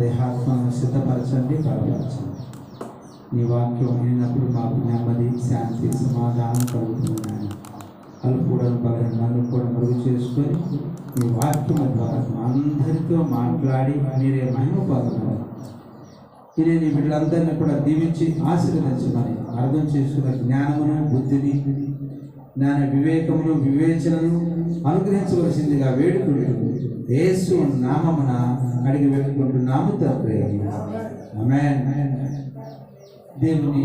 దేహాత్మను సిద్ధపరచండి, బలపరచండి. నీ వాక్యం వినినప్పుడు మాకు నెమ్మది, శాంతి, సమాధానం కలుగుతున్నాయి. అల్పుడను బలహీనను కూడా మరుగు చేసుకొని మీ వాక్యం ద్వారా మా అందరితో మాట్లాడి మీరే మహిమ పొందమని, మీరే నీ బిడ్డలందరినీ కూడా దీవించి ఆశీర్వదించమని, అర్థం చేసుకున్న జ్ఞానమును, బుద్ధిని, జ్ఞాన వివేకమును, వివేచనను అనుగ్రహించవలసిందిగా వేడుకుంటూ యేసు నామమున అడిగి వేడుకుంటున్నాము తండ్రి. ఆమేన్. దేవుని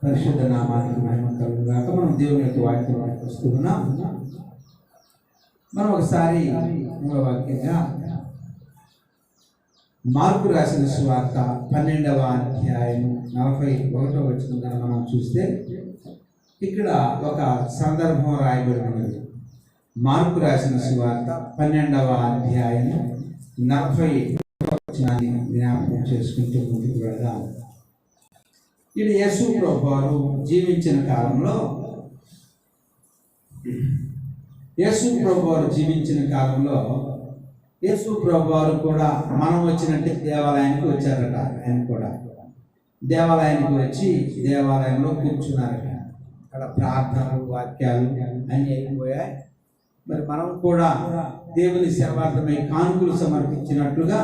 పరిశుద్ధ నామానికి మహిమ కలుగుగాక. మనం దేవుని యొక్క వాక్యానికి వస్తున్నాం. మనం ఒకసారి మూల వాక్యంగా మార్కు రాసిన సువార్త 12వ అధ్యాయం 41వ వచనం కనుక మనం చూస్తే ఇక్కడ ఒక సందర్భం రాయబడి ఉన్నది. మార్కు రాసిన సువార్త 12వ అధ్యాయం 41వ వచనాన్ని జ్ఞాపకం చేసుకుంటూ ముందుకు వెళదాం. ఇది యేసు ప్రభువారు జీవించిన కాలంలో యేసు ప్రభువారు కూడా మనం వచ్చినట్టే దేవాలయానికి వచ్చారట. ఆయన కూడా దేవాలయానికి వచ్చి దేవాలయంలో కూర్చున్నారట. అక్కడ ప్రార్థనలు, వాక్యాలు అన్నీ అయిపోయాయి. మరి మనం కూడా దేవుని సేవార్థమై కానుకలు సమర్పించినట్లుగా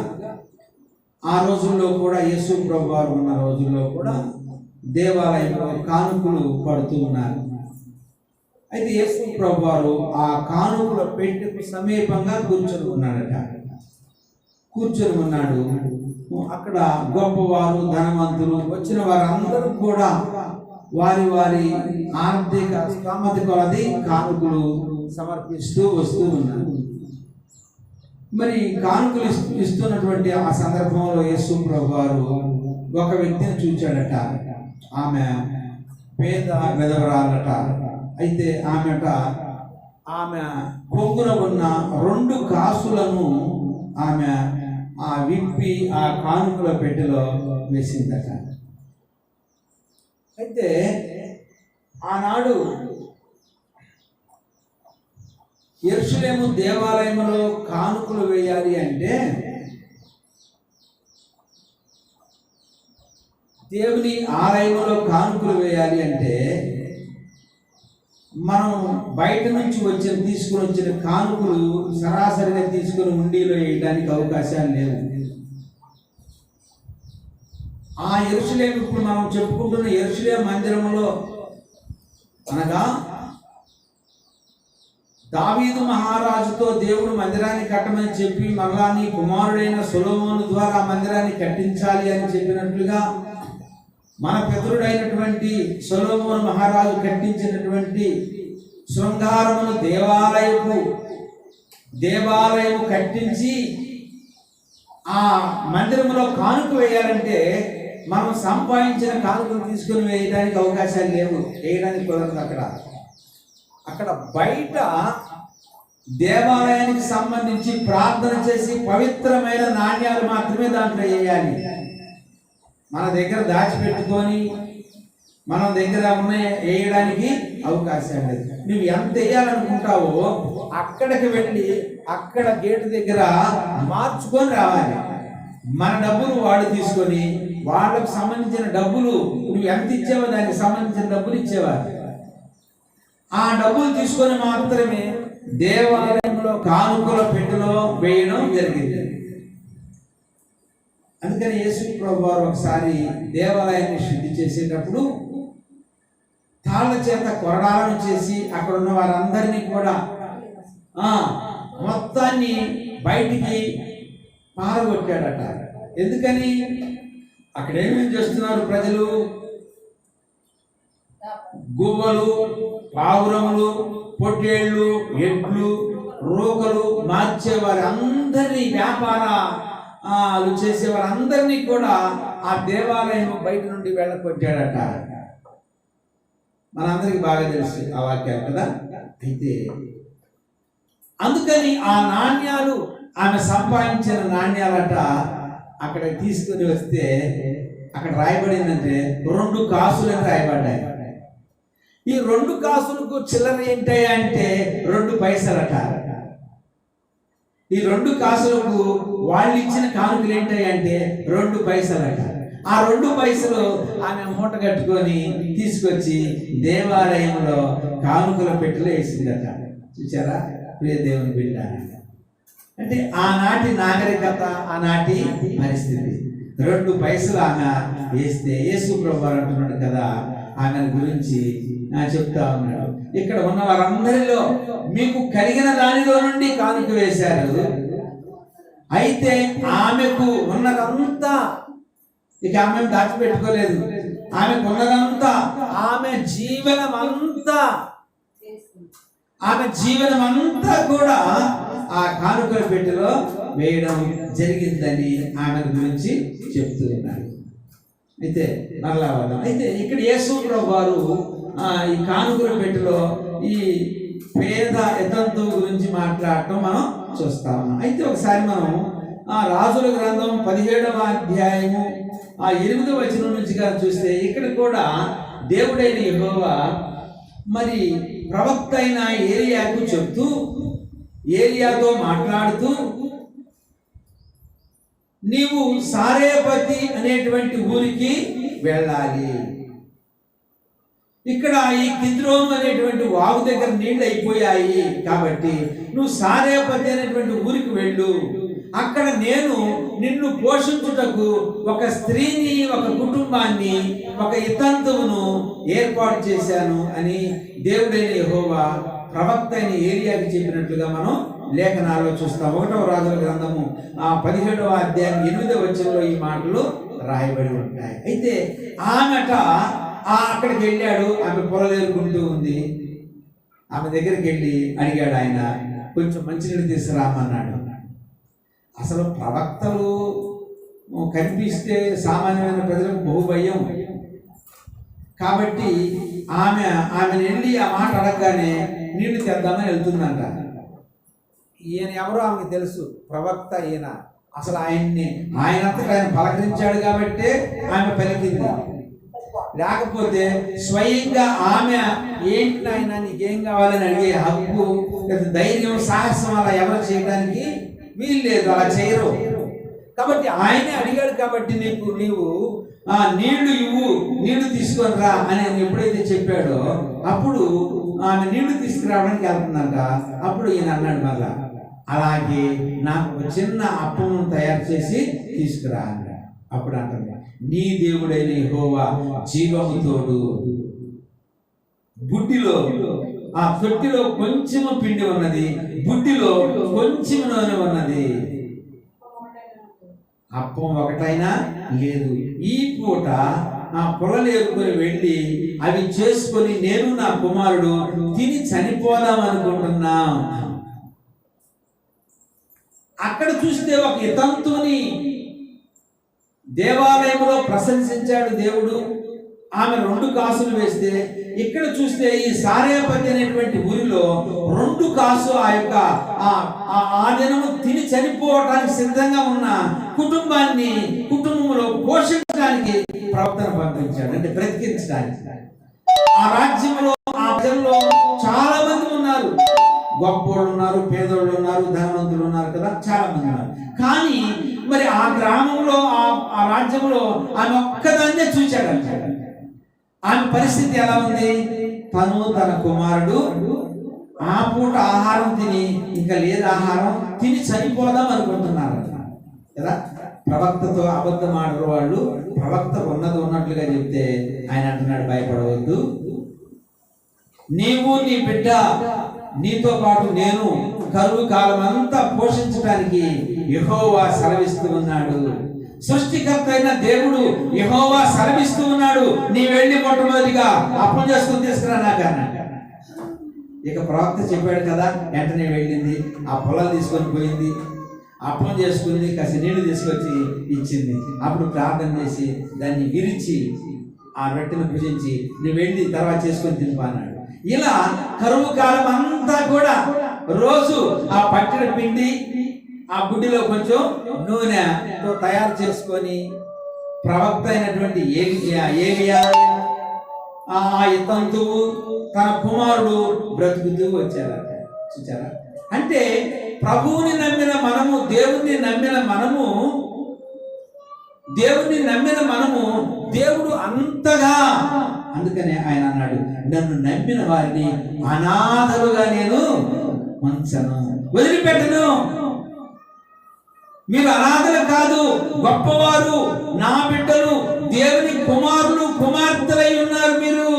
ఆ రోజుల్లో కూడా యేసు ప్రభువారు ఉన్న రోజుల్లో కూడా దేవాలయంలో కానుకలు పడుతూ ఉన్నారు. అయితే యేసు ప్రభువారు ఆ కానుకల పెట్టెకు సమీపంగా కూర్చొని ఉన్నాడు. అక్కడ గొప్పవారు, ధనవంతులు వచ్చిన వారందరూ కూడా వారి వారి ఆర్థిక స్తోమత కొలది కానుకలు సమర్పిస్తూ వస్తూ ఉన్నారు. మరి కానుకలు ఇస్తున్నటువంటి ఆ సందర్భంలో యేసు ప్రభువారు ఒక వ్యక్తిని చూచాడట. ఆమె పేద విధవరాలట. అయితే ఆమె కొంగున ఉన్న 2 కాసులను ఆమె విప్పి ఆ కానుకల పెట్టెలో వేసిందట. అయితే ఆనాడు యెరూషలేము దేవాలయంలో కానుకలు వేయాలి అంటే దేవుని ఆలయంలో కానుకలు వేయాలి అంటే మనం బయట నుంచి తీసుకుని వచ్చిన కానుకలు సరాసరిగా తీసుకుని ఉండిలో వేయడానికి అవకాశాలు లేవు. ఆ యెరూషలేము ఇప్పుడు మనం చెప్పుకుంటున్న యెరూషలేము మందిరంలో అనగా దావీదు మహారాజుతో దేవుడు మందిరాన్ని కట్టమని చెప్పి మరలా నీ కుమారుడైన సొలొమోను ద్వారా మందిరాన్ని కట్టించాలి అని చెప్పినట్లుగా మన పితరుడైనటువంటి సొలొమోను మహారాజు కట్టించినటువంటి శృంగారమును దేవాలయము కట్టించి ఆ మందిరంలో కానుక వేయాలంటే మనం సంపాదించిన కానుకలు తీసుకుని వేయడానికి అవకాశాలు లేవు, వేయడానికి కుదరదు. అక్కడ బయట దేవాలయానికి సంబంధించి ప్రార్థన చేసి పవిత్రమైన నాణ్యాలు మాత్రమే దాంట్లో వేయాలి. మన దగ్గర దాచిపెట్టుకొని మన దగ్గర వేయడానికి అవకాశం లేదు. నువ్వు ఎంత వేయాలనుకుంటావో అక్కడికి వెళ్ళి అక్కడ గేటు దగ్గర మార్చుకొని రావాలి. మన డబ్బులు వాడు తీసుకొని వాళ్ళకు సంబంధించిన డబ్బులు నువ్వు ఎంత ఇచ్చావో దానికి సంబంధించిన డబ్బులు ఇచ్చేవారు. ఆ డబ్బులు తీసుకొని మాత్రమే దేవాలయంలో కానుకల పెట్టెలో వేయడం జరిగింది. అందుకని యేసు ప్రభువారు ఒకసారి దేవాలయాన్ని శుద్ధి చేసేటప్పుడు తాళ్ళ చేత కొరడాలను చేసి అక్కడ ఉన్న వారందరినీ కూడా మొత్తాన్ని బయటికి పారగొట్టాడట. ఎందుకని? అక్కడ ఏమేమి చేస్తున్నారు ప్రజలు? గువ్వలు, పావురములు, పొట్టేళ్ళు, ఎడ్లు, రోకలు మార్చేవారు అందరినీ, వ్యాపారాలు చేసేవారందరినీ కూడా ఆ దేవాలయం బయట నుండి వెళ్ళకొట్టాడట. మనందరికి బాగా తెలుసు ఆ వాక్యాలు కదా. అయితే అందుకని ఆ నాణ్యాలు, ఆమె సంపాదించిన నాణ్యాలట అక్కడ తీసుకుని వస్తే అక్కడ రాయబడిందంటే 2 కాసులు అని రాయబడ్డాయి. ఈ 2 కాసులకు చిల్లర ఏంటంటే 2 పైసలట. ఈ 2 కాసులకు వాళ్ళు ఇచ్చిన కానుకలు ఏంటంటే 2 పైసలట. ఆ 2 పైసలు ఆమె మూట కట్టుకొని తీసుకొచ్చి దేవాలయంలో కానుకల పెట్టెలో వేసిందట. చూచారా ప్రియ దేవుని బిడ్డ, అంటే ఆనాటి నాగరికత, ఆనాటి పరిస్థితి. 2 పైసలు ఆమె వేస్తే యేసు ప్రభువు అంటున్నాడు కదా, ఆమె గురించి చెప్తా ఉన్నాడు. ఇక్కడ ఉన్న వారందరిలో మీకు కలిగిన దానిలో నుండి కానుక వేశారు, అయితే ఆమెకు ఉన్నదంతా, ఇక ఆమె దాచిపెట్టుకోలేదు, ఆమెకు ఉన్నదంతా, ఆమె జీవనమంతా కూడా ఆ కానుకల పెట్టెలో వేయడం జరిగిందని ఆమె గురించి చెప్తూ ఉన్నారు. అయితే మరలా వద్దాం. అయితే ఇక్కడ యేసు ప్రభువు వారు ఈ కానుకల పెట్టెలో ఈ పేద వితంతువు గురించి మాట్లాడటం మనం చూస్తా ఉన్నాం. అయితే ఒకసారి మనం రాజుల గ్రంథం 17వ అధ్యాయము 8వ వచనం నుంచి చూస్తే ఇక్కడ కూడా దేవుడైన యెహోవా మరి ప్రవక్త అయిన ఏలియాకు చెప్తూ, ఏలియాతో మాట్లాడుతూ, నీవు సారేపతి అనేటువంటి ఊరికి వెళ్ళాలి. ఇక్కడ ఈ కిద్రోను అనేటువంటి వాగు దగ్గర నీళ్లు అయిపోయాయి కాబట్టి నువ్వు సారేపతి అనేటువంటి ఊరికి వెళ్ళు. అక్కడ నేను నిన్ను పోషించుటకు ఒక స్త్రీని, ఒక కుటుంబాన్ని, ఒక వితంతువును ఏర్పాటు చేశాను అని దేవుడైన యెహోవా ప్రవక్త అయిన ఏలియాకి చెప్పినట్లుగా మనం లేఖనాల్లో చూస్తాం. 1వ రాజుల గ్రంథము 17వ అధ్యాయం 8వ వచనంలో ఈ మాటలు రాయబడి ఉంటాయి. అయితే ఆమెట అక్కడికి వెళ్ళాడు, ఆమె పొలలేరుకుంటూ ఉంది. ఆమె దగ్గరికి వెళ్ళి అడిగాడు ఆయన, కొంచెం మంచినీళ్ళు తీసుకురామన్నాడు. అసలు ప్రవక్తలు కనిపిస్తే సామాన్యమైన ప్రజలకు బహుభయం కాబట్టి ఆమెను వెళ్ళి ఆ మాట అడగగానే నీళ్లు తెద్దామని వెళ్తుందంట. ఈయన ఎవరో ఆమెకు తెలుసు, ప్రవక్త ఈయన. అసలు ఆయనంతటా ఆయన పలకరించాడు కాబట్టి ఆమె పలికింది. లేకపోతే స్వయంగా ఆమె ఏంటి నాయన నీకేం కావాలని అడిగే హక్కు, ధైర్యం, సాహసం అలా ఎవరు చేయడానికి వీలు లేదు, అలా చేయరు. కాబట్టి ఆయనే అడిగాడు కాబట్టి నీవు నీళ్లు ఇవ్వు, నీళ్లు తీసుకొని రా అని ఎప్పుడైతే చెప్పాడో అప్పుడు ఆమె నీళ్లు తీసుకురావడానికి వెళ్తుందంట. అప్పుడు ఈయన అన్నాడు మళ్ళా, అలాగే నాకు చిన్న అప్పం తయారు చేసి తీసుకురా అన్నాడు. అప్పుడు అంటాడు, నీ దేవుడైన యెహోవా జీవము తోడు, బుడ్డిలో ఆ తొట్టిలో కొంచెము పిండి ఉన్నది, బుడ్డిలో కొంచెం నూనె ఉన్నది, అప్పం ఒకటైనా లేదు. ఈ పూట ఆ పొలలేరుకొని వెళ్ళి అవి చేసుకొని నేను నా కుమారుడు తిని చనిపోదాం అనుకుంటున్నాం. అక్కడ చూస్తే ఒక వితంతువుని దేవాలయంలో ప్రశంసించాడు దేవుడు, ఆమె 2 కాసులు వేస్తే, ఇక్కడ చూస్తే ఈ సారేపతి అనేటువంటి ఊరిలో 2 కాసు ఆ దినము తిని చనిపోవడానికి సిద్ధంగా ఉన్న కుటుంబంలో పోషించడానికి ప్రవక్తను పంపించాడు, అంటే బ్రతికించడానికి. ఆ రాజ్యంలో, ఆ ప్రజల్లో చాలా మంది ఉన్నారు, గొప్పోళ్ళు ఉన్నారు, పేదోళ్ళు ఉన్నారు, ధనవంతులు ఉన్నారు కదా, చాలా మంది ఉన్నారు. కానీ మరి ఆ గ్రామంలో, ఆ రాజ్యంలో ఆమె ఒక్కదాన్నే చూచాడంట. ఆమె పరిస్థితి ఎలా ఉంది? తను తన కుమారుడు ఆ పూట ఆహారం తిని, ఇంకా లేదు ఆహారం, తిని చనిపోదాం అనుకుంటున్నారు కదా. ప్రవక్తతో అబద్ధం ఆడరు వాళ్ళు. ప్రవక్త ఉన్నట్లుగా చెప్తే ఆయన అంటున్నాడు, భయపడవద్దు, నీవు నీ బిడ్డ, నీతో పాటు నేను కరువు కాలం అంతా పోషించడానికి యెహోవా సెలవిస్తూ ఉన్నాడు. సృష్టికర్త అయిన దేవుడు యెహోవా సెలవిస్తూ ఉన్నాడు, నీ వెళ్ళి మొట్టమొదటిగా అప్పం చేసుకుని తీసుకురా నాకు అన్నాడు. ఇక ప్రవక్త చెప్పాడు కదా, వెంటనే వెళ్ళింది, ఆ పొలాలు తీసుకొని పోయింది, అప్పం చేసుకుంది, కాసి నీళ్లు తీసుకొచ్చి ఇచ్చింది. అప్పుడు ప్రార్థన చేసి దాన్ని విరిచి ఆ రొట్టెను భుజించి నువ్వు వెళ్ళి తర్వాత చేసుకొని తినిపా అన్నాడు. ఇలా కరువు కాలం అంతా కూడా రోజు ఆ పట్టిన పిండి, ఆ గుడ్డిలో కొంచెం నూనెతో తయారు చేసుకొని ప్రవక్త అయినటువంటి ఏలియా, ఆ వితంతువు, తన కుమారుడు బ్రతుకుతూ వచ్చారట. చూచారా? అంటే ప్రభువుని నమ్మిన మనము, దేవుణ్ణి నమ్మిన మనము దేవుడు అంతగా, అందుకనే ఆయన అన్నాడు, నన్ను నమ్మిన వారిని అనాథలుగా నేను ఉంచను, వదిలిపెట్టను. మీరు అనాథలు కాదు, గొప్పవారు, నా బిడ్డలు, దేవుని కుమారులు కుమార్తెలై ఉన్నారు మీరు.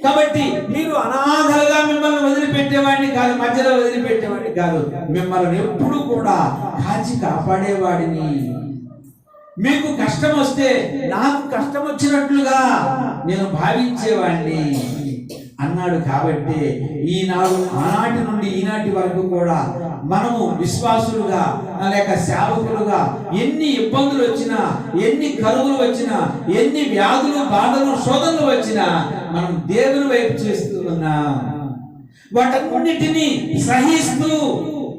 కాబట్టి మీరు అనాథలుగా మిమ్మల్ని వదిలిపెట్టేవాడిని కాదు, మధ్యలో వదిలిపెట్టేవాడిని కాదు, మిమ్మల్ని ఎప్పుడు కూడా కాచి కాపాడేవాడిని. మీకు కష్టం వస్తే నాకు కష్టం వచ్చినట్లుగా నేను భావించేవాడిని అన్నాడు. కాబట్టి ఆనాటి నుండి ఈనాటి వరకు కూడా మనము విశ్వాసులుగా లేక సేవకులుగా ఎన్ని ఇబ్బందులు వచ్చినా, ఎన్ని కరువులు వచ్చినా, ఎన్ని వ్యాధులు, బాధలు, శోధనలు వచ్చినా మనం దేవుని వైపు చూస్తూ ఉన్నాం. వాటన్నిటినీ సహిస్తూ,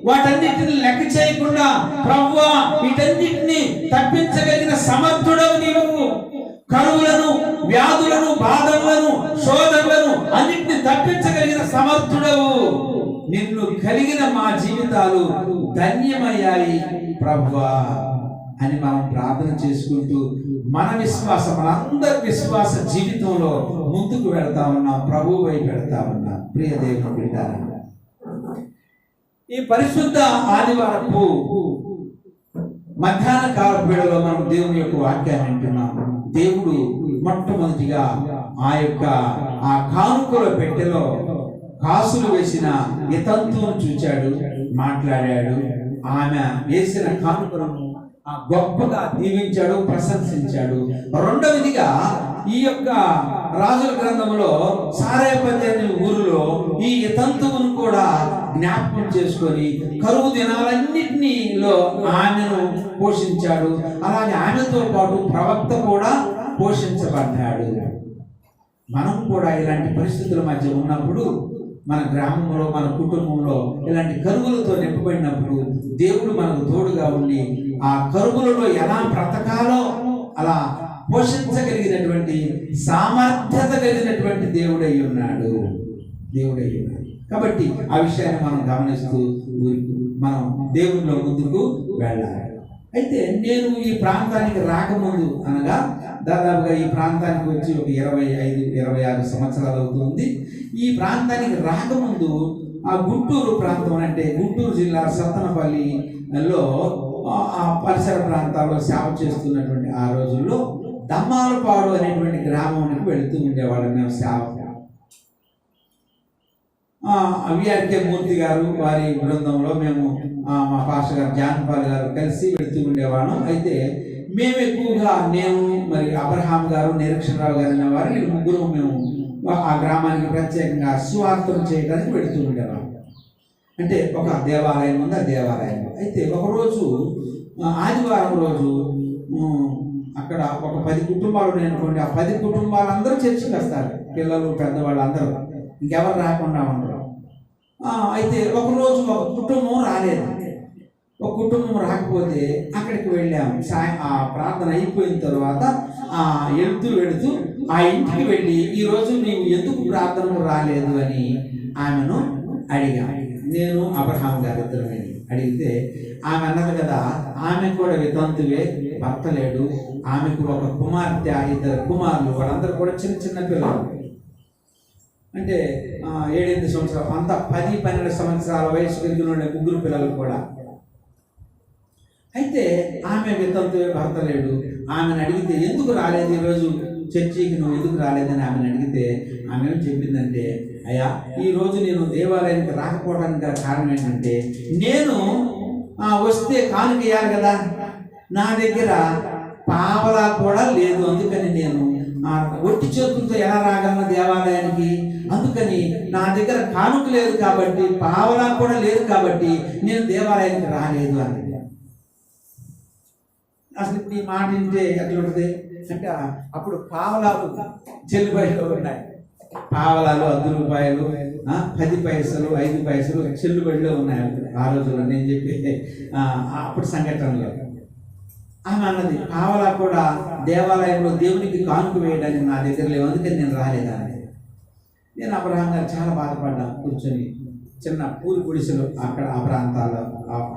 వాటన్నిటిని లెక్క చేయకుండా, ప్రభువా వీటన్నిటిని తప్పించగలిగిన సమర్థుడవు నీవు. కరువులను, వ్యాధులను, బాధలను, శోధనలను అన్నిటిని తప్పించగలిగిన సమర్థుడవు. నిన్ను కలిగిన మా జీవితాలు ధన్యమయ్యాయి ప్రభువా అని మనం ప్రార్థన చేసుకుంటూ మనందరి విశ్వాస జీవితంలో ముందుకు వెళ్తా ఉన్నాం, ప్రభువు వైపు వెళ్తా ఉన్నాం. ప్రియ దేవుని బిడ్డలారా, ఈ పరిశుద్ధ ఆదివారపు మధ్యాహ్న కాల వేళలో మనం దేవుని యొక్క వాక్యాన్ని వింటున్నాం. దేవుడు మొట్టమొదటిగా ఆ కానుకల పెట్టెలో కాసులు వేసిన వితంతువును చూచాడు, మాట్లాడాడు. ఆమె వేసిన కానుకలను గొప్పగా దీవించాడు, ప్రశంసించాడు. రెండవదిగా ఈ యొక్క రాజుల గ్రంథంలో సారేపతి అనే ఊరిలో ఈ వితంతువును కూడా జ్ఞాపకం చేసుకొని కరువు దినాలన్నింటిలో ఆమెను పోషించాడు. అలాగే ఆమెతో పాటు ప్రవక్త కూడా పోషించబడ్డాడు. మనం కూడా ఇలాంటి పరిస్థితుల మధ్య ఉన్నప్పుడు, మన గ్రామంలో, మన కుటుంబంలో ఇలాంటి కరువులతో నింపబడినప్పుడు దేవుడు మనకు తోడుగా ఉండి ఆ కరువులలో ఎలా బ్రతకాలో అలా పోషించగలిగినటువంటి సామర్థ్యత కలిగినటువంటి దేవుడై ఉన్నాడు. కాబట్టి ఆ విషయాన్ని మనం గమనిస్తూ మనం దేవునిలో ముందుకు వెళ్ళాలి. అయితే నేను ఈ ప్రాంతానికి రాకముందు, అనగా దాదాపుగా ఈ ప్రాంతానికి వచ్చి ఒక 25-26 సంవత్సరాలు అవుతుంది. ఈ ప్రాంతానికి రాకముందు ఆ గుంటూరు ప్రాంతం, అంటే గుంటూరు జిల్లా సత్తనపల్లిలో ఆ పరిసర ప్రాంతాల్లో సేవ చేస్తున్నటువంటి ఆ రోజుల్లో దమ్మాలపాడు అనేటువంటి గ్రామానికి వెళుతూ ఉండేవాళ్ళం మేము సేవ. విఆర్కే మూర్తి గారు వారి బృందంలో మేము, మా పాస్టర్ గారు జాన్పాల్ గారు కలిసి వెళుతూ ఉండేవాళ్ళం. అయితే మేము ఎక్కువగా, నేను మరి అబ్రహాం గారు, నిరీక్షణరావు గారు అనే వారు ముగ్గురు మేము ఆ గ్రామానికి ప్రత్యేకంగా సువార్తను చేయడానికి వెళుతూ ఉండేవాళ్ళం. అంటే ఒక దేవాలయం ఉంది, ఆ దేవాలయంలో. అయితే ఒకరోజు ఆదివారం రోజు అక్కడ ఒక 10 కుటుంబాలు ఉన్నాయనుకోండి. ఆ 10 కుటుంబాలందరూ చర్చికి వస్తారు, పిల్లలు, పెద్దవాళ్ళు అందరూ, ఇంకెవరు రాకుండా ఉండరు. అయితే ఒకరోజు ఒక కుటుంబం రాలేదు. ఒక కుటుంబం రాకపోతే అక్కడికి వెళ్ళాము. ఆ ప్రార్థన అయిపోయిన తర్వాత వెళుతూ ఆ ఇంటికి వెళ్ళి, ఈరోజు నీవు ఎందుకు ప్రార్థనకు రాలేదు అని ఆమెను అడిగాను. నేను అబ్రహాం గారి ఇద్దరిని అడిగితే ఆమె అన్నది కదా, ఆమె కూడా వితంతువే, భర్త లేడు, ఆమెకు ఒక కుమార్తె, 2 కుమారులు, వాళ్ళందరూ కూడా చిన్న పిల్లలు. అంటే 7-8 సంవత్సరాలు, అంతా 10-12 సంవత్సరాల వయసు కలిగిన 3 పిల్లలు కూడా. అయితే ఆమె వితంతువే, భర్త లేడు. ఆమెను అడిగితే ఎందుకు రాలేదు ఈరోజు చర్చికి, నువ్వు ఎందుకు రాలేదని ఆమెను అడిగితే ఆమె ఏం చెప్పిందంటే, అయ్యా ఈరోజు నేను దేవాలయానికి రాకపోవడానికి కారణం ఏంటంటే, నేను వస్తే కానుక వేయాలి కదా, నా దగ్గర పావలా కూడా లేదు, అందుకని నేను ఒట్టి చేతులతో ఎలా రాగలను దేవాలయానికి, అందుకని నా దగ్గర కానుక లేదు కాబట్టి, పావలా కూడా లేదు కాబట్టి నేను దేవాలయానికి రాలేదు అని. అసలు ఈ మాట వింటే ఎట్లుంటుంది అంటే, అప్పుడు పావలాలు చెల్లుబాటులో ఉన్నాయి. పావలాలు 10 రూపాయలు, 10 పైసలు, 5 పైసలు చెల్లుబడిలో ఉన్నాయి ఆ రోజుల్లో. నేను చెప్పి అప్పుడు సంఘటనలో ఆమె అన్నది, పావలా కూడా దేవాలయంలో దేవునికి కానుక వేయడానికి నా దగ్గర లేవు, అందుకని నేను రాలేదని. నేను అబ్రహాం గారు చాలా బాధపడ్డాను కూర్చొని. చిన్న పూరి గుడిసెలు అక్కడ ఆ ప్రాంతాల్లో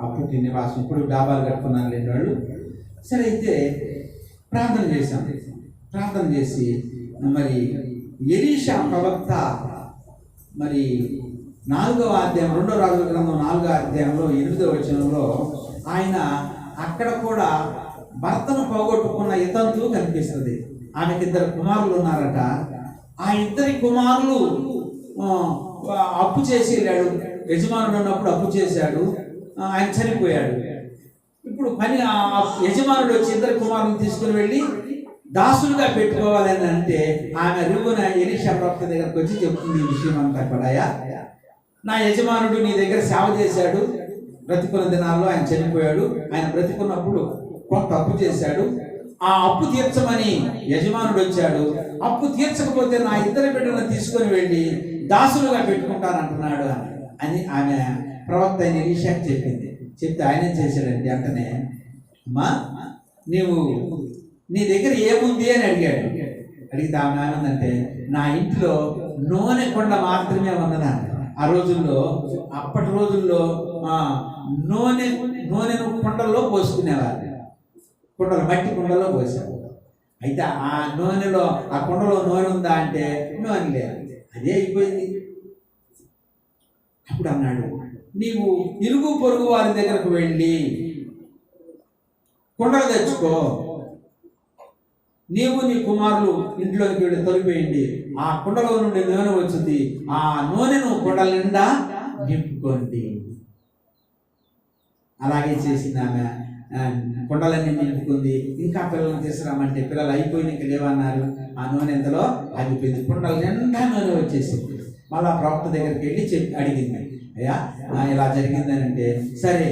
అప్పటి నివాసం, ఇప్పుడు డాబాలు కట్టుకున్నారు లేని వాళ్ళు. సరే, అయితే ప్రార్థన చేశాం. ప్రార్థన చేసి మరి ఎలీషా ప్రవక్త మరి 4వ అధ్యాయం 2వ రాజుల గ్రంథం 4వ అధ్యాయంలో 8వ వచనంలో ఆయన అక్కడ కూడా భర్తను పోగొట్టుకున్న ఇతంతు కనిపిస్తుంది. ఆమెకి 2 కుమారులు ఉన్నారట. ఆ 2 కుమారులు అప్పు చేసి వెళ్ళాడు. యజమానుడు ఉన్నప్పుడు అప్పు చేశాడు, ఆయన చనిపోయాడు. ఇప్పుడు యజమానుడు వచ్చి 2 కుమారులను తీసుకుని వెళ్ళి దాసులుగా పెట్టుకోవాలని అంటే ఆమె రుగున ఎలీషా ప్రవక్త దగ్గరకు వచ్చి చెప్తుంది ఈ విషయం అంతా కూడా. నా యజమానుడు నీ దగ్గర సేవ చేశాడు, బ్రతికున్న దినాల్లో ఆయన చనిపోయాడు. ఆయన బ్రతికున్నప్పుడు కొంత అప్పు చేశాడు, ఆ అప్పు తీర్చమని యజమానుడు వచ్చాడు. అప్పు తీర్చకపోతే నా 2 బిడ్డలను తీసుకొని వెళ్ళి దాసులుగా పెట్టుకుంటానంటున్నాడు అని ఆమె ప్రవక్త అయిన ఎలీషాకి చెప్పింది. చెప్తే ఆయన ఏం చేశాడంటే వెంటనే, అమ్మా నీవు నీ దగ్గర ఏముంది అని అడిగాడు. అడిగితే ఆమె ఏమందంటే, నా ఇంట్లో నూనె కొండ మాత్రమే ఉన్నదంట. ఆ రోజుల్లో, అప్పటి రోజుల్లో నూనెను కుండల్లో పోసుకునేవారు. కుండలు, మట్టి కుండలో పోసారు. అయితే ఆ నూనెలో, ఆ కుండలో నూనె ఉందా అంటే నూనె లేదు, అదే అయిపోయింది. అప్పుడు అన్నాడు, నీవు ఇరుగు పొరుగు వారి దగ్గరకు వెళ్ళి కుండలు తెచ్చుకో, నీవు నీ కుమారులు ఇంట్లోకి వెళ్ళి తొలిపోయింది, ఆ కుండలో నుండి నూనె వచ్చింది, ఆ నూనెను కుండల నిండా నింపుకోండి. అలాగే చేసింది ఆమె. కుండలన్నీ నింపుకుంది. ఇంకా పిల్లలను తీసుకురామంటే పిల్లలు అయిపోయిన ఇంకా లేవన్నారు. ఆ నూనె ఎంతలో ఆగిపోయింది. కుండల నిండా నూనె వచ్చేసింది. మళ్ళా ప్రవక్త దగ్గరికి వెళ్ళి అడిగింది, అయ్యా ఇలా జరిగిందని అంటే, సరే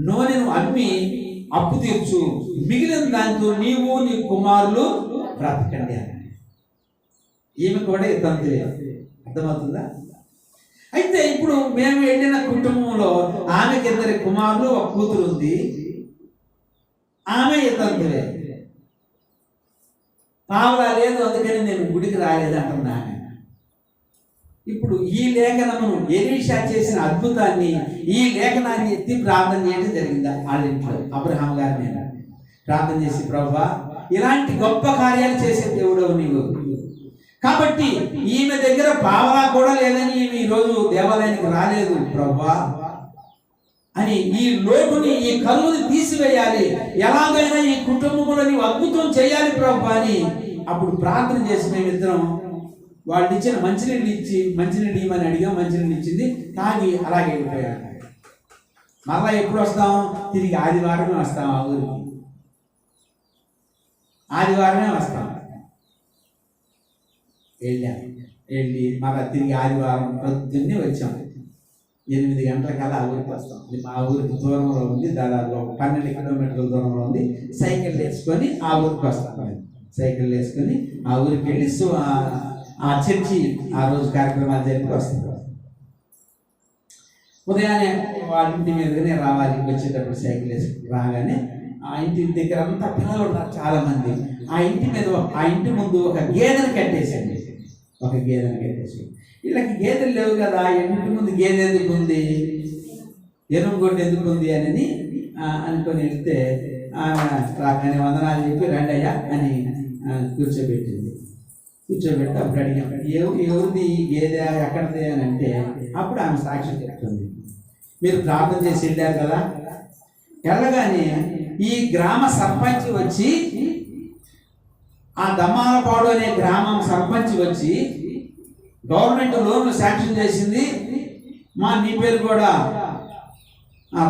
నూనెను అమ్మి అప్పు తీర్చు, మిగిలిన దాంతో నీవు నీ కుమారులు బ్రతకండి అని. ఈమె కూడా ఇతంతే. అర్థమవుతుందా? అయితే ఇప్పుడు మేము వెళ్ళిన కుటుంబంలో ఆమెకి 2 కుమారులు, 1 కూతురు ఉంది. ఆమె ఇతంతులే, పావలా లేదు, అందుకని నేను గుడికి రాలేదు అంటున్నా. ఇప్పుడు ఈ లేఖనమును, ఎలీషా చేసిన అద్భుతాన్ని, ఈ లేఖనాన్ని ఎత్తి ప్రార్థన చేయడం జరిగిందా వాళ్ళ ఇంట్లో. అబ్రహాం గారు నేను ప్రార్థన చేసి, ప్రభువా ఇలాంటి గొప్ప కార్యాలు చేసే దేవుడవు నీవు, కాబట్టి ఈమె దగ్గర పావలా కూడా లేదని ఈమె ఈరోజు దేవాలయానికి రాలేదు ప్రభువా అని ఈ లోటుని, ఈ కరువుని తీసివేయాలి, ఎలాగైనా ఈ కుటుంబంలో నీవు అద్భుతం చేయాలి ప్రభువా అని అప్పుడు ప్రార్థన చేసి మేమిద్దరం వాళ్ళు ఇచ్చిన మంచినీళ్ళు ఇవ్వమని అడిగాం. మంచినీళ్ళు ఇచ్చింది, తాగి అలాగే వెళ్ళిపోయాడు. మళ్ళా ఎప్పుడు వస్తాం? తిరిగి ఆదివారమే వస్తాం. ఆ ఊరికి ఆదివారమే వస్తాం. వెళ్ళి మళ్ళీ తిరిగి ఆదివారం పొద్దున్నే వచ్చాం. 8 గంటలకల్లా ఆ ఊరికి వస్తాం. మా ఊరికి దూరంలో ఉంది, దాదాపు 12 కిలోమీటర్ల దూరంలో ఉంది. సైకిల్ వేసుకొని ఆ ఊరికి వస్తాం. సైకిల్ వేసుకొని ఆ ఊరికి వెళ్ళి ఆ చర్చి ఆ రోజు కార్యక్రమాలు జరిపి వస్తాం. ఉదయాన్నే వాళ్ళ ఇంటి మీదనే రావాలి. వచ్చేటప్పుడు సైకిల్ వేసి రాగానే ఆ ఇంటి దగ్గర అంతా పిల్లలు ఉన్నారు చాలా మంది. ఆ ఇంటి మీద, ఆ ఇంటి ముందు ఒక గేదెను కట్టేసండి. వీళ్ళకి గేదెలు లేవు కదా, ఇంటి ముందు గేదె ఎందుకు ఉంది, ఎనుగొడ్డు ఎందుకు ఉంది అని అనుకొని వెళ్తే ఆమె రాగానే వందనాలు చెప్పి రండి అయ్యా అని కూర్చోబెట్టి అప్పుడు అడిగాం, ఎవరిది గేదె ఎక్కడిది అని అంటే అప్పుడు ఆమె సాక్ష్యం చెప్తుంది. మీరు ప్రార్థన చేసి వెళ్ళారు కదా, వెళ్ళగానే ఈ గ్రామ సర్పంచ్ వచ్చి, ఆ దమ్మాలపాడు అనే గ్రామం సర్పంచ్ వచ్చి గవర్నమెంట్ లోన్లు శాంక్షన్ చేసింది, నీ పేరు కూడా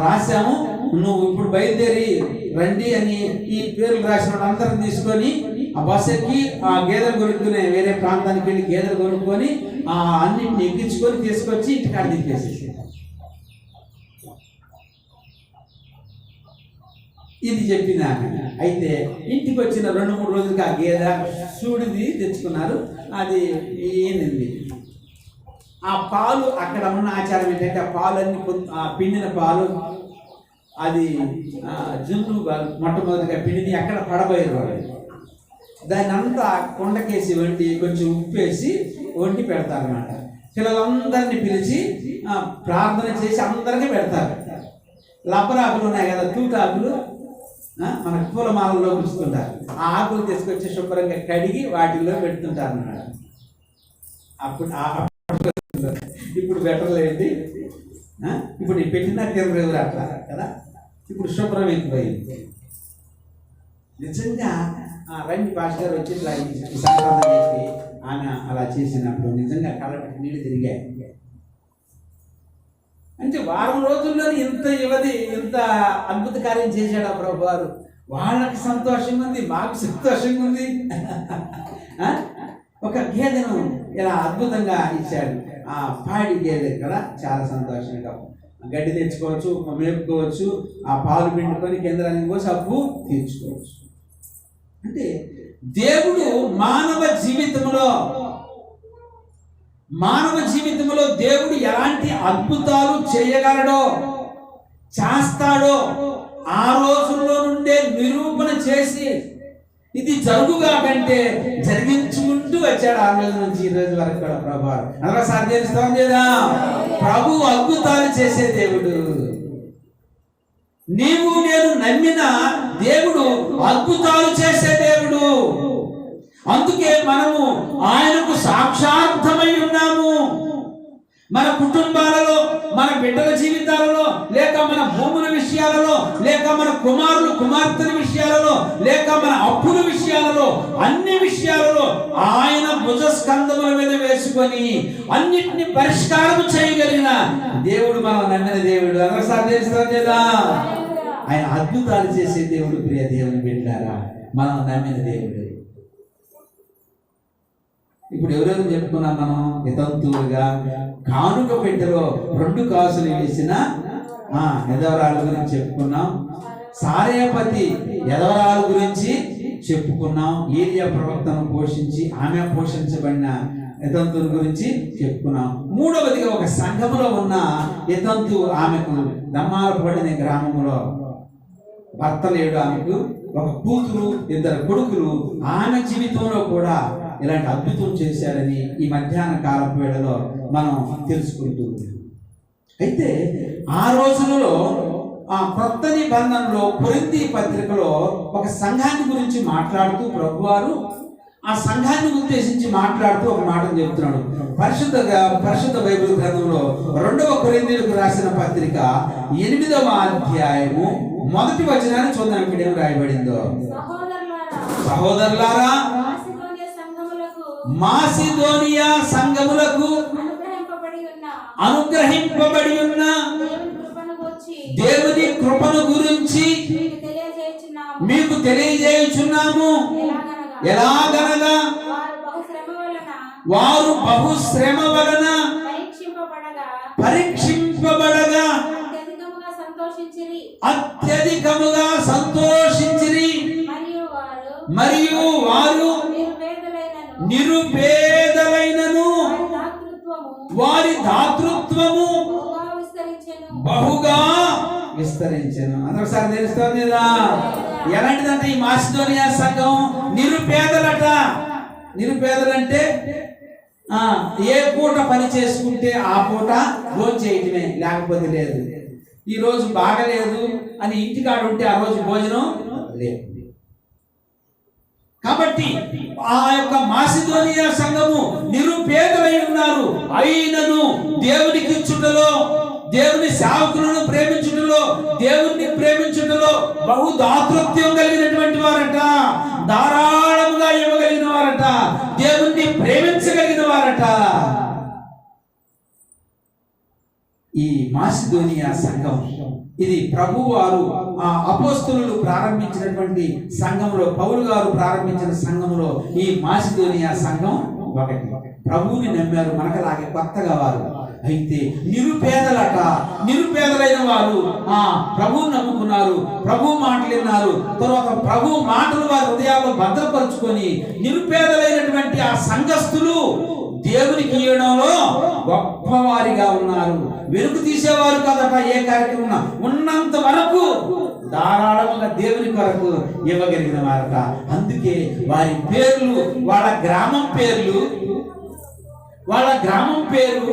రాశాము, నువ్వు ఇప్పుడు బయలుదేరి రండి అని ఈ పేర్లు రాసిన వాళ్ళందరిని తీసుకొని ఆ బస్ ఎక్కి ఆ గేదెలు కొనుక్కునే వేరే ప్రాంతానికి వెళ్ళి గేదెలు కొనుక్కొని ఆ అన్నింటిని ఎక్కించుకొని తీసుకొచ్చి ఇంటికాడ దింపేసి, ఇది చెప్పింది ఆమె. అయితే ఇంటికి వచ్చిన 2-3 రోజులకి ఆ గేదె సూడిది తెచ్చుకున్నారు. అది ఈనింది. ఆ పాలు, అక్కడ ఉన్న ఆచారం ఏంటంటే ఆ పాలన్నీ, ఆ పిండిన పాలు అది జున్ను మొట్టమొదటిగా పిండిని ఎక్కడ పడబోయారు వాళ్ళు, దాన్ని అంతా కొండకేసి వండి కొంచెం ఉప్పు వేసి వండి పెడతారన్నమాట. పిల్లలందరినీ పిలిచి ప్రార్థన చేసి అందరికీ పెడతారు. లబ్బరాకులు ఉన్నాయి కదా, తూటాకులు, మన పూలమాలలో గుచ్చుతుంటారు. ఆ ఆకులు తీసుకొచ్చి శుభ్రంగా కడిగి వాటిల్లో పెడుతుంటారు అన్నమాట. అప్పుడు ఇప్పుడు బెటర్ లేదు, ఇప్పుడు పెట్టినా తిరగదు అట్లా కదా. ఇప్పుడు శుభ్రం అయిపోయింది. నిజంగా రండి భాష గారు వచ్చి ఇట్లా సంక్రాంతి చేసి ఆమె అలా చేసినప్పుడు నిజంగా కళ్ళకి నీళ్ళు తిరిగాయి. అంటే వారం రోజుల్లో ఇంత యువతి ఇంత అద్భుత కార్యం చేశాడు ఆ ప్రభు వారు. వాళ్ళకి సంతోషంగా ఉంది, మాకు సంతోషంగా ఉంది. ఒక గేదెను ఇలా అద్భుతంగా ఇచ్చాడు, ఆ పాడి గేదె కదా, చాలా సంతోషంగా గడ్డి తెచ్చుకోవచ్చు, మేపుకోవచ్చు, ఆ పాలు పిండుకొని కేంద్రానికి పోసి అప్పు తీర్చుకోవచ్చు. అంటే దేవుడు మానవ జీవితంలో దేవుడు ఎలాంటి అద్భుతాలు చేయగలడో చేస్తాడో ఆ రోజుల్లో నుండే నిరూపణ చేసి ఇది జరుగుగా కంటే జరిగించుకుంటూ వచ్చాడు. ఆ రోజు నుంచి ఈ రోజు వరకు కూడా ప్రభు అలా సాధ్యం లేదా? ప్రభు అద్భుతాలు చేసే దేవుడు. నీవు నేను నమ్మిన దేవుడు అద్భుతాలు చేసే దేవుడు. అందుకే మనము ఆయనకు సాక్షార్థమై ఉన్నాము. మన కుటుంబాలలో, మన బిడ్డల జీవితాలలో, లేక మన భూముల విషయాలలో, లేక మన కుమారులు కుమార్తెల విషయాలలో, లేక మన అప్పుల విషయాలలో, అన్ని విషయాలలో ఆయన భుజస్కంధముల మీద వేసుకొని అన్నిటిని పరిష్కారం చేయగలిగిన దేవుడు మనం నమ్మిన దేవుడు. అందరూ సాధ్యం లేదా? ఆయన అద్భుతాలు చేసే దేవుడు. ప్రియ దేవుని బిడ్డలారా, మనం నమ్మిన దేవుడు. ఇప్పుడు ఎవరెవరు చెప్పుకున్నాం మనం? వితంతువులుగా కానుక పెట్టెలో 2 కాసులు వేసిన యదవరాల గురించి చెప్పుకున్నాం. సారేపతి యదవరాల గురించి చెప్పుకున్నాం. ఏలియా ప్రవక్తను పోషించి ఆమె పోషించబడిన వితంతువుల గురించి చెప్పుకున్నాం. మూడవదిగా ఒక సంఘములో ఉన్న వితంతు, ఆమెకు దమ్మాలపడిన గ్రామంలో భర్త లేడు, ఆమెకు ఒక కూతురు 2 కొడుకులు. ఆమె జీవితంలో కూడా ఇలాంటి అద్భుతం చేశారని ఈ మధ్యాహ్న కాలపు వేళలో మనం తెలుసుకుంటూ ఉన్నాం. అయితే ఆ రోజులలో ఆ కొత్త నిబంధనలో కొరింథీ పత్రికలో ఒక సంఘాన్ని గురించి మాట్లాడుతూ ప్రభువారు ఆ సంఘాన్ని ఉద్దేశించి మాట్లాడుతూ ఒక మాటను చెబుతున్నాడు. పరిశుద్ధ బైబిల్ గ్రంథంలో 2వ కొరింథీయులకు రాసిన పత్రిక 8వ అధ్యాయము 1వ వచనాన్ని చూద్దాం. ఇక్కడ ఏం రాయబడిందో? సహోదరులారా, మాసిదోనియా సంఘములకు అనుగ్రహింపబడి ఉన్న దేవుని కృపను గురించి మీకు తెలియజేయుచున్నాము. ఎలాగనగా వారు బహుశ్రమ వలన పరీక్షింపబడగా అత్యధికముగా సంతోషించిరి. మరియు వారు నిరుపేదలైనను వారి దాతృత్వము బహుగా విస్తరించెను. అందరొకసారి తెలుస్తుంది కదా. ఎలాంటిదంటే ఈ మాసిదోనియా సంఘం నిరుపేదలట. నిరుపేదలంటే ఏ పూట పని చేసుకుంటే ఆ పూట భోజనం చేయటమే, లేకపోతే లేదు. ఈ రోజు బాగలేదు అని ఇంటికాడ ఉంటే ఆ రోజు భోజనం లేదు. కాబట్టి ఆ యొక్క మాసిదోనియా సంఘము నిరుపేదలై ఉన్నారు. అయినను దేవునికి ఇచ్చుటలో, దేవుని సేవకులను ప్రేమించుటలో, దేవుణ్ణి ప్రేమించుటలో బహు దాతృత్వం కలిగినటువంటి వారట. ధారాళముగా ఇవ్వగలిగిన వారట. దేవుణ్ణి ప్రేమించగలిగిన వారట. ఈ మాసిదోనియా సంఘం ఇది ప్రభువారు అపోస్తలులు ప్రారంభించినటువంటి సంఘంలో, పౌలు గారు ప్రారంభించిన సంఘంలో ఈ మాసిదోనియా సంఘం ఒకటి. ప్రభువుని నమ్మారు, మనకలాగే కొత్తగా వారు. అయితే నిరుపేదలట. నిరుపేదలైన వారు ప్రభువుని నమ్ముకున్నారు, ప్రభు మాటలు విన్నారు. తర్వాత ప్రభు మాటలు వారి హృదయాల్లో భద్రపరుచుకొని నిరుపేదలైనటువంటి ఆ సంఘస్థులు దేవునికి ఇవ్వడంలో గొప్పవారిగా ఉన్నారు. వెలుగు తీసేవారు కదట. ఏ కార్యక్రమం ఉన్నంత వరకు ధారాళంగా దేవుని కొరకు ఇవ్వగలిగిన వారట. అందుకే వారి పేర్లు, వాళ్ళ గ్రామం పేర్లు, వాళ్ళ గ్రామం పేరు,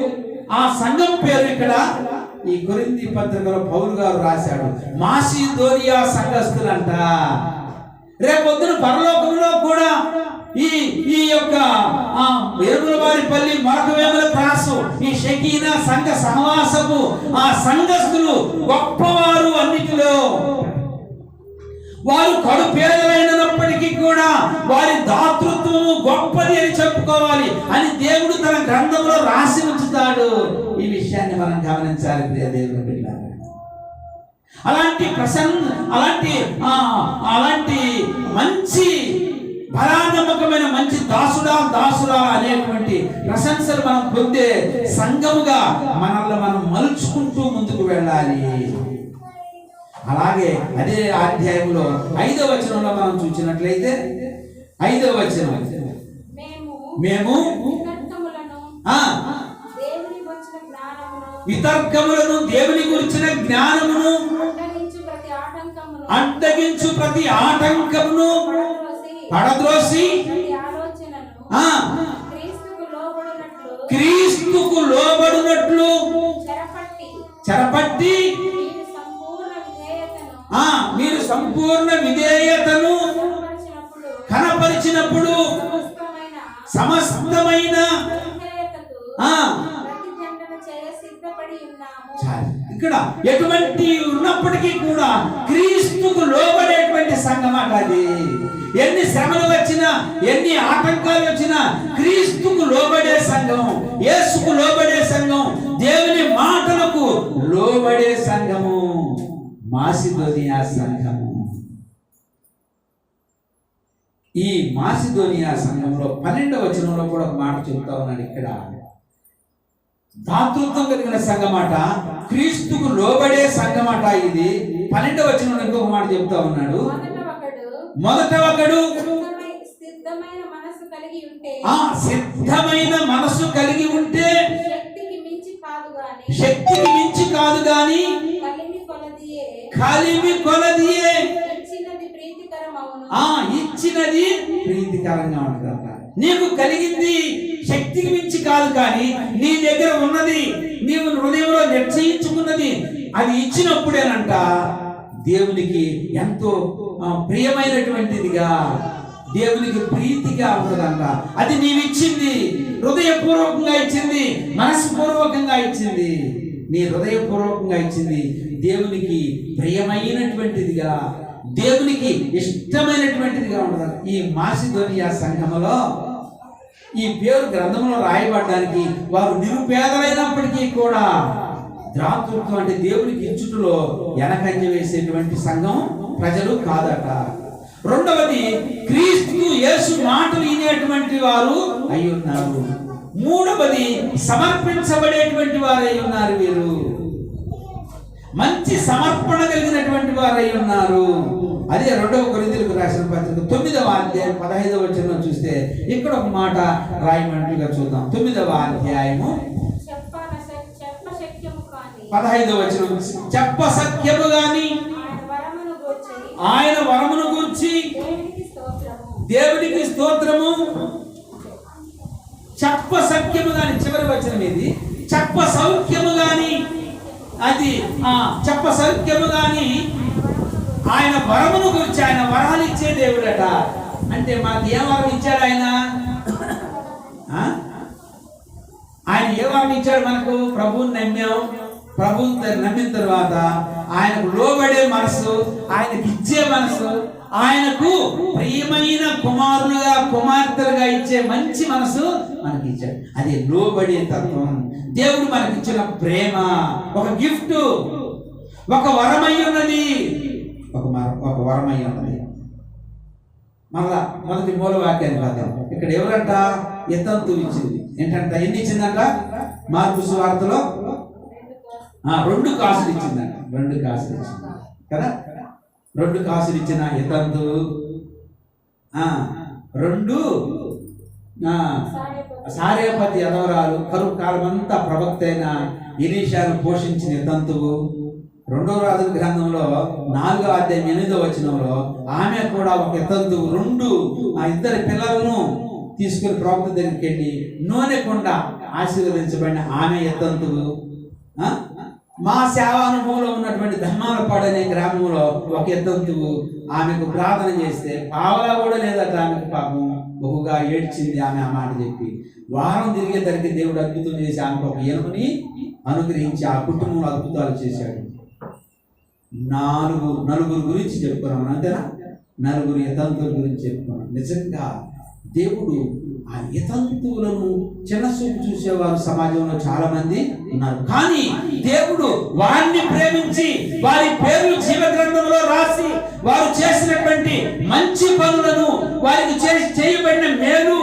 ఆ సంఘం పేరు ఇక్కడ ఈ కొరింథీ పత్రికలో పౌలు గారు రాశాడు. మాసిదోనియా సంఘస్థులంట. రేపొద్దున పరలోకంలో కూడా ఈ యొక్క వేములవారిపల్లి మరొక వేముల క్రాసు, ఈ షకీనా సంఘ సహవాసపు ఆ సంఘస్థులు గొప్పవారు. అన్నిటిలో వారు కడు పేదలైనప్పటికీ కూడా వారి దాతృత్వము గొప్పది అని చెప్పుకోవాలి అని దేవుడు తన గ్రంథంలో రాసి ఉంచుతాడు. ఈ విషయాన్ని మనం గమనించాలి ప్రియ దేవుని బిడ్డలారా. అలాంటి మంచి పరానమ్మకమైన మంచి దాసురా అనేటువంటి ప్రశంసలు మనం పొందే సంఘముగా మనల్ని మనం మలుచుకుంటూ ముందుకు వెళ్ళాలి. అలాగే అదే అధ్యాయంలో 5వ వచనంలో మనం చూసినట్లయితే 5వ వచనం, మేము వితర్కములను దేవుని గురించిన జ్ఞానమును అడ్డగించు ప్రతి ఆటంకమును పడద్రోసి క్రీస్తుకు లోబడినట్లు చెరపట్టి మీరు సంపూర్ణ విధేయతను కనపరిచినప్పుడు సమస్తమైన ఇక్కడ ఎటువంటి ఉన్నప్పటికీ కూడా క్రీస్తుకు లోబడేటువంటి సంఘం అది. ఎన్ని శ్రమలు వచ్చినా, ఎన్ని ఆటంకాలు వచ్చినా క్రీస్తుకు లోబడే సంఘం, యేసుకు లోబడే సంఘం, దేవుని మాటలకు లోబడే సంఘము మాసిదోనియా సంఘము. ఈ మాసిదోనియా సంఘంలో 12వ వచనంలో కూడా ఒక మాట చెప్తా ఉన్నాడు. ఇక్కడ దాతృత్వం కలిగిన సంఘమాట, క్రీస్తుకు లోబడే సంఘమాట. ఇది 12వ వచనంలో ఇంకొక మాట చెప్తా ఉన్నాడు. మొదట ఒకడు సిద్ధమైన మనసు కలిగి ఉంటే శక్తికి మించి కాదు గాని కలిమి కొలదియే ఇచ్చినది ప్రీతికరంగా ఉంటుందంట. నీకు కలిగింది శక్తికి మించి కాదు, కానీ నీ దగ్గర ఉన్నది, నీవు హృదయంలో నిశ్చయించుకున్నది అది ఇచ్చినప్పుడేనంట దేవునికి ఎంతో ప్రియమైనటువంటిదిగా, దేవునికి ప్రీతిగా ఉంటుందంట. అది నీవిచ్చింది, హృదయపూర్వకంగా ఇచ్చింది, మనస్పూర్వకంగా ఇచ్చింది, నీ హృదయపూర్వకంగా ఇచ్చింది దేవునికి ప్రియమైనటువంటిదిగా, దేవునికి ఇష్టమైనటువంటిదిగా ఉంటుంది. ఈ మాసిదోనియా సంఘములో ఈ పేరు గ్రంథంలో రాయబడడానికి వారు నిరుపేదలైనప్పటికీ కూడా దాతృత్వం అంటే దేవునికి ఇచ్చుటలో వెనకంజ వేసేటువంటి సంఘం ప్రజలు కాదట. రెండవది, క్రీస్తు యేసు మాటలు వినేటువంటి వారు అయి ఉన్నారు. మూడవది, సమర్పించబడేటువంటి వారు అయి ఉన్నారు. వీరు మంచి సమర్పణ కలిగినటువంటి వారు అయి ఉన్నారు. అదే 2వ కొరింథీయులకు రాసిన పత్రిక 9వ అధ్యాయం 15వ వచనం చూస్తే ఇక్కడ ఒక మాట రాయమంటుగా చూద్దాం. 9వ అధ్యాయము 15వ వచనం, చెప్ప సఖ్యము గాని ఆయన వరమును గూర్చి దేవునికి స్తోత్రము. చెప్ప సఖ్యము గాని, చివరి వచనం ఇది, చెప్ప సౌఖ్యము గాని, అది చెప్ప సౌఖ్యము గాని ఆయన వరమును గురించి, ఆయన వరాలు ఇచ్చే దేవుడట. అంటే మనకి ఏ వరం ఇచ్చాడు ఆయన? ఆయన ఏ వరం ఇచ్చాడు మనకు? ప్రభువుని నమ్మాం, ప్రభువుని నమ్మిన తర్వాత ఆయనకు లోబడే మనసు, ఆయనకు ఇచ్చే మనసు, ఆయనకు ప్రియమైన కుమారులుగా కుమార్తెలుగా ఇచ్చే మంచి మనసు మనకి ఇచ్చాడు. అది లోబడే తత్వం. దేవుడు మనకిచ్చిన ప్రేమ ఒక గిఫ్ట్, ఒక వరమై ఉన్నది, ఒక వరమై ఉన్నది. మళ్ళా మొదటి మూల వాక్యాన్ని రాద్దాం. ఇక్కడ ఎవరంట? ఎతంతు ఇచ్చింది. ఏంటంట? ఎన్ని ఇచ్చిందంట? మార్కు సువార్తలో 2 కాసులు ఇచ్చిందంట. 2 కాసులు ఇచ్చింది కదా. 2 కాసులు ఇచ్చిన ఎతంతు, 2 సారేపతి యదవరాలు, కరువు కాలమంతా ప్రవక్త అయిన ఎలీషాను పోషించిన ఎతంతువు. 2వ రాజుల గ్రంథంలో 4వ అధ్యాయం 8వ వచనంలో ఆమె కూడా ఒక ఎతంతువు. 2 ఇద్దరి పిల్లలను తీసుకుని ప్రవక్త దగ్గరికి వెళ్ళి నూనె కొండ ఆశీర్వదించబడిన ఆమె ఎత్తంతువు, మా సేవానుభవంలో ఉన్నటువంటి ధర్మాలపాడు అనే గ్రామంలో ఒక ఎత్తంతువు ఆమెకు ప్రార్థన చేస్తే పావలా కూడా లేదట. ఆమెకు పాపం బహుగా ఏడ్చింది ఆమె ఆ మాట చెప్పి. వారం తిరిగేసరికి దేవుడు అద్భుతం చేసి ఆమెకు ఒక ఎలుకని అనుగ్రహించి ఆ కుటుంబంలో అద్భుతాలు చేశాడు. నలుగురు గురించి చెప్పుకున్నాం, అంతేనా? నలుగురు యతంతువుల గురించి చెప్పుకున్నాం. నిజంగా దేవుడు ఆ యతంతువులను చిన్నచూపు చూసేవారు సమాజంలో చాలా మంది ఉన్నారు. కానీ దేవుడు వారిని ప్రేమించి వారి పేర్లు జీవ గ్రంథంలో రాసి వారు చేసినటువంటి మంచి పనులను, వారికి చేయబడిన మేలు,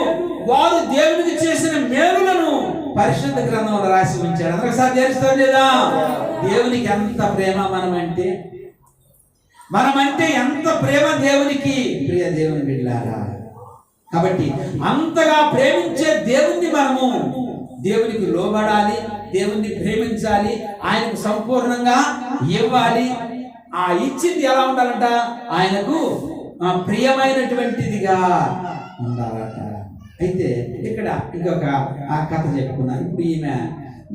వారు దేవునికి చేసిన మేలులను పరిశుద్ధ గ్రంథంలో రాసి ఉంచాడు. అందరికీ తెలుస్తుంది లేదా? దేవునికి ఎంత ప్రేమ మనమంటే ఎంత ప్రేమ దేవునికి. ప్రియ దేవుని బిడ్డలారా, కాబట్టి అంతగా ప్రేమించే దేవుణ్ణి మనము దేవునికి లోబడాలి, దేవుణ్ణి ప్రేమించాలి, ఆయనకు సంపూర్ణంగా ఇవ్వాలి. ఆ ఇచ్చింది ఎలా ఉండాలంట? ఆయనకు ప్రియమైనటువంటిదిగా ఉండాలట. అయితే ఇక్కడ ఇంకొక కథ చెప్పుకున్నాను. ఇప్పుడు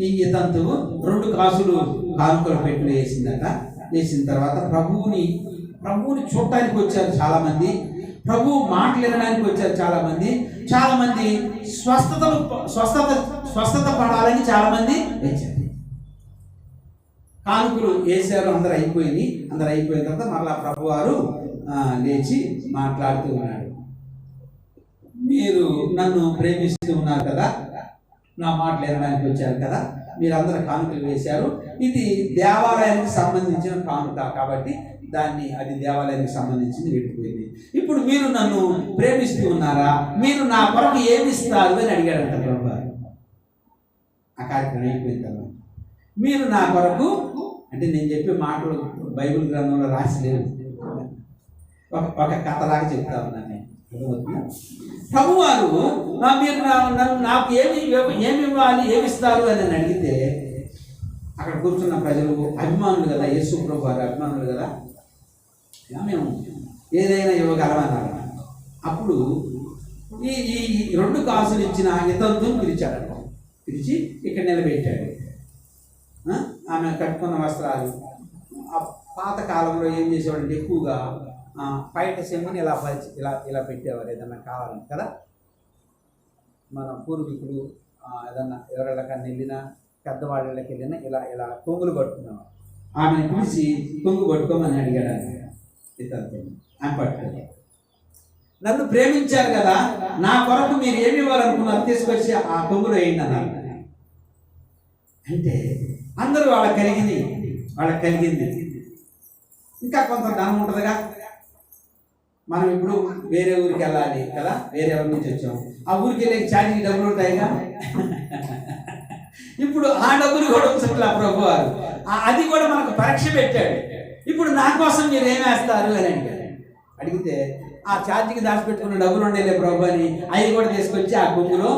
ఈ తంతువు 2 కాసులు కానుకల పెట్టులు వేసిందట. వేసిన తర్వాత ప్రభువుని చూడటానికి వచ్చారు చాలా మంది, ప్రభు మాటలు వినడానికి వచ్చారు చాలా మంది స్వస్థత పడాలని చాలా మంది వచ్చారు. కానుకలు వేసారు, అందరు అయిపోయిన తర్వాత మరలా ప్రభువారు లేచి మాట్లాడుతూ ఉన్నాడు. మీరు నన్ను ప్రేమిస్తూ ఉన్నారు కదా, నా మాటలు వినడానికి వచ్చారు కదా, మీరందరూ కానుకలు వేశారు. ఇది దేవాలయానికి సంబంధించిన కానుక కాబట్టి అది దేవాలయానికి సంబంధించింది వెళ్ళిపోయింది. ఇప్పుడు మీరు నన్ను ప్రేమిస్తూ ఉన్నారా, మీరు నా కొరకు ఏమి ఇస్తారు అని అడిగాడంట ప్రభు. ఆ కార్యక్రమం అయిపోయిన తర్వాత మీరు నా కొరకు అంటే నేను చెప్పే మాటలు బైబిల్ గ్రంథంలో రాసి లేవు, ఒక కథలాగా చెప్తా ఉన్నాను నేను. ప్రభువారు మీరు నాకు ఏమి ఇవ్వాలి, ఏమి ఇస్తారు అని అడిగితే అక్కడ కూర్చున్న ప్రజలు అభిమానులు కదా, యేసు ప్రభు వారు అభిమానులు కదా, మేము ఏదైనా ఇవ్వగలమన్నారు. అప్పుడు ఈ 2 కాసులు ఇచ్చిన ఇతంతుని పిలిచాడు. పిలిచి ఇక్కడ నిలబెట్టాడు. ఆమె కట్టుకున్న వస్త్రాలు పాత కాలంలో ఏం చేసేవాడంటే ఎక్కువగా పైట సెమ్ముని ఇలా పెట్టేవారు ఏదన్నా కావాలని కదా. మన పూర్వీకులు ఏదన్నా ఎవరికన్నా వెళ్ళినా, పెద్దవాళ్ళకి వెళ్ళినా ఇలా కొంగులు పట్టుకునేవారు. ఆమెను పిలిచి కొంగు పట్టుకోమని అడిగాడు. ఆమె పట్టుకోండి, నన్ను ప్రేమించారు కదా, నా కొరకు మీరు ఏమి ఇవ్వాలనుకున్నారు తీసుకొచ్చి ఆ కొంగులో వేయండి అన్నారు. అంటే అందరూ వాళ్ళకి కలిగింది. ఇంకా కొంత ధనం ఉంటుందిగా, మనం ఇప్పుడు వేరే ఊరికి వెళ్ళాలి కదా, వేరే ఊరి నుంచి వచ్చాం, ఆ ఊరికి వెళ్ళే ఛార్జీకి డబ్బులు ఉంటాయిగా. ఇప్పుడు ఆ డబ్బులు కూడా ఉంచట్లా ప్రభు వారు, అది కూడా మనకు పరీక్ష పెట్టాడు. ఇప్పుడు నా కోసం మీరు ఏం వేస్తారు అని అడిగితే ఆ ఛార్జీకి దాచిపెట్టుకున్న డబ్బులు ఉండేలే ప్రభు అని అవి కూడా తీసుకొచ్చి ఆ కొంగులో,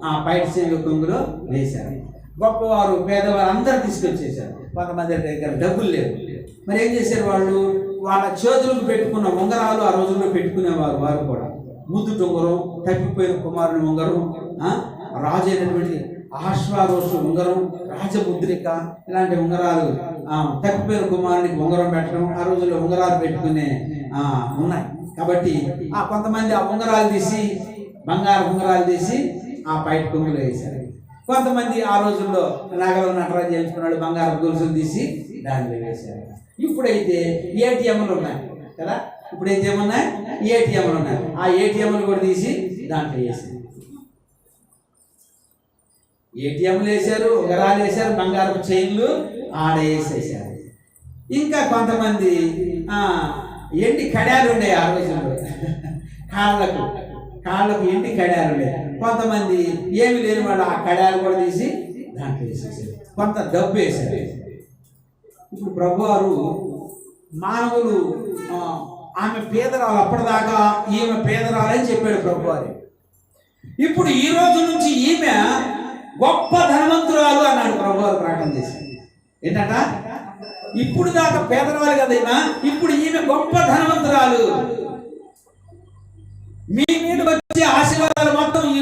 ఆ పైట సేవ కొంగులో వేశారు. గొప్పవారు పేదవారు అందరూ తీసుకొచ్చేసారు. కొంతమంది దగ్గర డబ్బులు లేవు. మరి ఏం చేశారు వాళ్ళు? వాళ్ళ చేతులకు పెట్టుకున్న ఉంగరాలు ఆ రోజుల్లో పెట్టుకునేవారు. వారు కూడా ముద్దుట ఉంగరం, తప్పిపోయిన కుమారుని ఉంగరం, రాజు అయినటువంటి ఆశ్వారోషు ఉంగరం, రాజముద్రిక, ఇలాంటి ఉంగరాలు, తప్పిపోయిన కుమారునికి ఉంగరం పెట్టడం, ఆ రోజుల్లో ఉంగరాలు పెట్టుకునే ఉన్నాయి. కాబట్టి కొంతమంది ఆ ఉంగరాలు తీసి, బంగారు ఉంగరాలు తీసి ఆ బయట కొంగులో వేశారు. కొంతమంది ఆ రోజుల్లో నగలు నటరాజు చేయించుకున్నాడు, బంగారు గొలుసులు తీసి దానిలో వేశారు. ఇప్పుడైతే ఏటీఎంలు ఉన్నాయి కదా, ఇప్పుడైతే ఏమున్నాయి? ఏటీఎంలు ఉన్నాయి. ఆ ఏటీఎంలు కూడా తీసి దాంట్లో వేశారు. ఏటీఎంలు వేశారు, ఉంగరాలు వేశారు, బంగారు చైన్లు ఆడ వేసేసారు. ఇంకా కొంతమంది ఎండి కడాలు ఉండే ఆ రోజుల్లో, కాళ్ళకు ఎండి కడాలు ఉండే. కొంతమంది ఏమి లేని వాళ్ళు ఆ కడాలు కూడా తీసి దాంట్లో వేసేసారు. కొంత డబ్బు వేశారు. ఇప్పుడు ప్రభువారు మానవులు ఆమె పేదరాలు, అప్పటిదాకా ఈమె పేదరాలని చెప్పాడు ప్రభువారు. ఇప్పుడు ఈ రోజు నుంచి ఈమె గొప్ప ధనవంతురాలు అన్నాడు ప్రభువారు ప్రకటన చేశాడు. ఏంటంట? ఇప్పుడు దాకా పేదరాలు కదైనా ఇప్పుడు ఈమె గొప్ప ధనవంతురాలు. మీ మీద వచ్చే ఆశీర్వాదాలు మొత్తం ఈ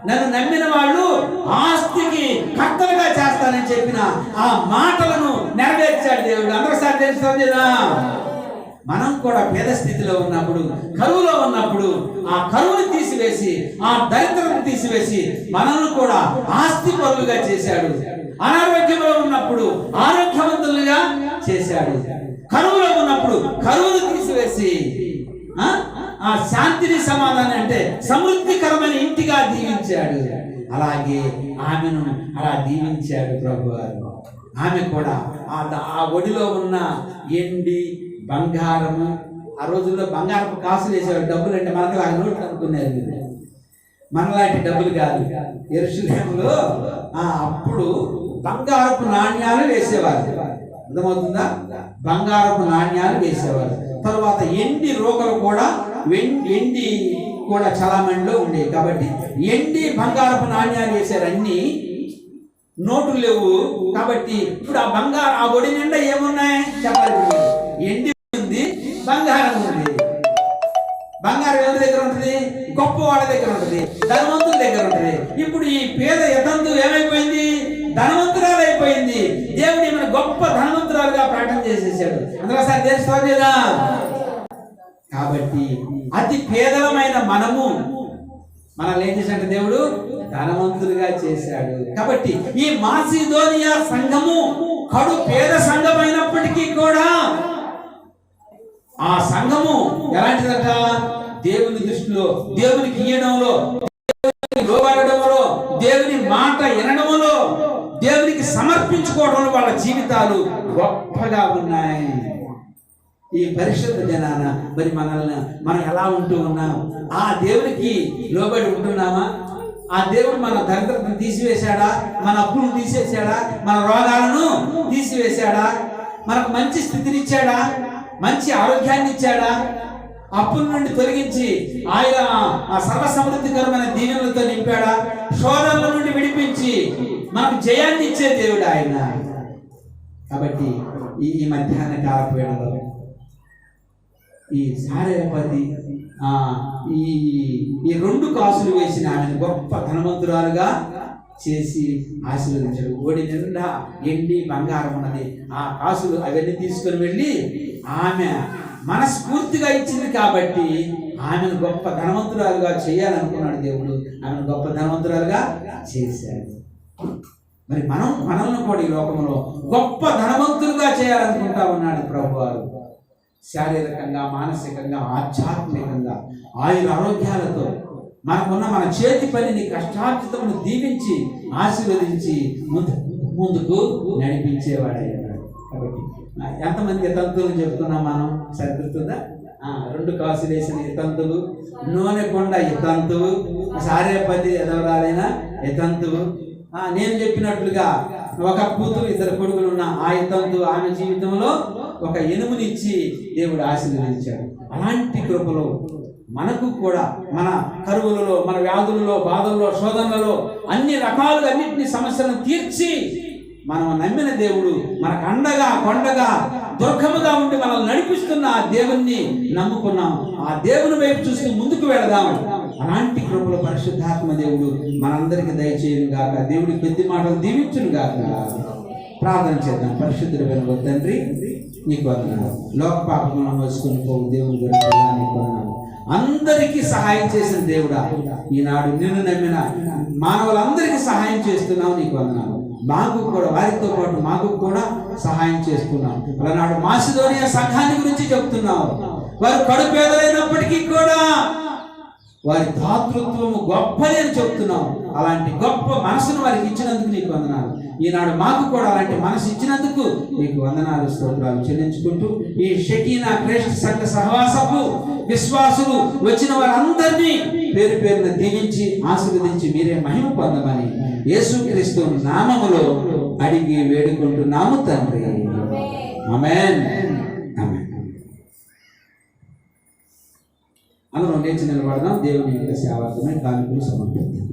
నన్ను నమ్మిన వాళ్ళు ఆస్తికి కర్తలుగా చేస్తానని చెప్పిన ఆ మాటలను నెరవేర్చాడు దేవుడు. అందరూ సార్ తెలుస్తుంది కదా. మనం కూడా పేద స్థితిలో ఉన్నప్పుడు, కరువులో ఉన్నప్పుడు ఆ కరువును తీసివేసి, ఆ దరిద్రను తీసివేసి మనల్ని కూడా ఆస్తి పరులుగా చేశాడు. అనారోగ్యంలో ఉన్నప్పుడు ఆరోగ్యవంతులుగా చేశాడు. కరువులో ఉన్నప్పుడు కరువును తీసివేసి ఆ శాంతిని, సమాధానం అంటే సమృద్ధికరమైన ఇంటిగా దీవించాడు. అలాగే ఆమెను అలా దీవించాడు ప్రభువారు. ఆమె కూడా ఆ ఒడిలో ఉన్న ఎండి బంగారము, ఆ రోజుల్లో బంగారపు కాసులు వేసేవాడు. డబ్బులు అంటే మనకు ఆ నోట్లు అనుకునేది, మనలాంటి డబ్బులు కాదు. యెరూషలేములో అప్పుడు బంగారపు నాణ్యాలు వేసేవారు. అర్థమవుతుందా? బంగారపు నాణ్యాలు వేసేవారు. తర్వాత ఎండి రోకలు కూడా, ఎండి కూడా చాలా మందిలో ఉండేవి. కాబట్టి ఎండి బంగారపు నాణ్యాలు వేసారు. అన్ని నోట్లు లేవు కాబట్టి ఇప్పుడు ఆ ఒడి నిండా ఏమున్నాయి చెప్పాలి. ఎండి ఉంది, బంగారం ఉంది. బంగారం ఎవరి దగ్గర ఉంటుంది? గొప్ప వాళ్ళ దగ్గర ఉంటుంది, ధనవంతుల దగ్గర ఉంటుంది. ఇప్పుడు ఈ పేద యతంతు ఏమైపోయింది? ధనవంతురాలు అయిపోయింది. దేవుడు ఏమైనా గొప్ప ధనవంతురాలుగా ప్రకటన చేసేసాడు. అందులో సార్ తెలుసుకోవాలి కదా. కాబట్టి అతి పేదలమైన మనల్ని ఏం చేశాడు దేవుడు? ధనవంతులుగా చేశాడు. కాబట్టి ఈ మాసిదోనియా సంఘము కడు పేద సంఘమైనప్పటికీ కూడా ఆ సంఘము ఎలాంటిదట? దేవుని దృష్టిలో, దేవునికి ఇయ్యడంలో, లోబడడంలో, దేవుని మాట వినడంలో, దేవునికి సమర్పించుకోవడంలో వాళ్ళ జీవితాలు గొప్పగా ఉన్నాయి. ఈ పరిశుద్ధ జనాన మరి మనం ఎలా ఉంటూ ఉన్నాం? ఆ దేవునికి లోబడి ఉంటున్నామా? ఆ దేవుడు మన దరిద్రతను తీసివేశాడా? మన అప్పులను తీసేసాడా? మన రోగాలను తీసివేశాడా? మనకు మంచి స్థితిని ఇచ్చాడా? మంచి ఆరోగ్యాన్ని ఇచ్చాడా? అప్పుల నుండి తొలగించి ఆయన ఆ సర్వ సమృద్ధికరమైన దీవెనలతో నింపాడా? శోధనల నుండి విడిపించి మనకు జయాన్ని ఇచ్చే దేవుడు ఆయన. కాబట్టి ఈ మధ్యాహ్న కాలపు వేళలో ఈ సారేపతి ఈ 2 కాసులు వేసిన ఆమెను గొప్ప ధనవంతురాలుగా చేసి ఆశీర్వదించాడు. ఓడి నిండా ఎండి బంగారం ఉన్నది. ఆ కాసులు అవన్నీ తీసుకొని వెళ్ళి ఆమె మనస్ఫూర్తిగా ఇచ్చింది కాబట్టి ఆమెను గొప్ప ధనవంతురాలుగా చేయాలనుకున్నాడు దేవుడు. ఆమెను గొప్ప ధనవంతురాలుగా చేశాడు. మరి మనల్ని కూడా ఈ లోకంలో గొప్ప ధనవంతులుగా చేయాలనుకుంటా ఉన్నాడు ప్రభువారు. శారీరకంగా, మానసికంగా, ఆధ్యాత్మికంగా, ఆరోగ్యాలతో మనకున్న మన చేతి పనిని, కష్టార్జితమును దీవించి ఆశీర్వదించి ముందుకు నడిపించేవాడయ్యాడు. కాబట్టి ఎంతమంది తంతులు చెప్తున్నాం మనం? సరిపోతుందా? 2 కాసులు వేసిన ఇతంతువు, నూనె కొండ ఇతంతువు, సారేపతి ఎదవరాలైన ఇతంతువు. నేను చెప్పినట్లుగా ఒక కూతురు 2 కొడుకులు ఉన్న ఆ ఇతంతువు ఆమె జీవితంలో ఒక ఎనుమునిచ్చి దేవుడు ఆశీర్వదించాడు. అలాంటి కృపలో మనకు కూడా మన కరువులలో, మన వ్యాధులలో, బాధల్లో, శోధనలలో అన్ని రకాలుగా అన్నింటినీ సమస్యలను తీర్చి మనం నమ్మిన దేవుడు మనకు అండగా, కొండగా, దుర్గముగా ఉండి మనల్ని నడిపిస్తున్న ఆ దేవుణ్ణి నమ్ముకున్నాం. ఆ దేవుని వైపు చూసి ముందుకు వెళదాం. అలాంటి కృపలో పరిశుద్ధాత్మ దేవుడు మనందరికీ దయచేయును గాక. దేవుడి కొద్ది మాటలు దీవించును గాక. ప్రార్థన చేద్దాం. పరిశుద్ధుడైన తండ్రి, నీకు వందనాలు. లోక పాపములను మోసుకొని పోవు దేవుని గురించి నీకు వందనాలు. అందరికీ సహాయం చేసిన దేవుడా, ఈనాడు నిన్ను నమ్మిన మానవులందరికీ సహాయం చేస్తున్నావు. నీకు వందనాలు. మాకు కూడా, వారితో పాటు మాకు కూడా సహాయం చేస్తున్నాం. అలానాడు మాసిదోనియా సంఘాన్ని గురించి చెప్తున్నావు. వారు కడుపేదలైనప్పటికీ కూడా వారి దాతృత్వము గొప్పది అని చెప్తున్నావు. అలాంటి గొప్ప మనసును వారికి ఇచ్చినందుకు నీకు వందనాలు. ఈనాడు మాకు కూడా అలాంటి మనసు ఇచ్చినందుకు నీకు వందనాలు, స్తోత్రాలు చెల్లించుకుంటూ ఈ షకీనా క్రైస్ట్ సంఘ సహవాసపు విశ్వాసులు వచ్చిన వారందరినీ పేరు పేరున దీవించి ఆశీర్వదించి మీరే మహిమ పొందమని యేసుక్రీస్తు నామములో అడిగి వేడుకుంటున్నాము తండ్రి. ఆమేన్. ఆమేన్. అందరం లేచి నిలబడదాం. దేవుని యొక్క సేవార్థమై కానుకలు సమర్పిద్దాం.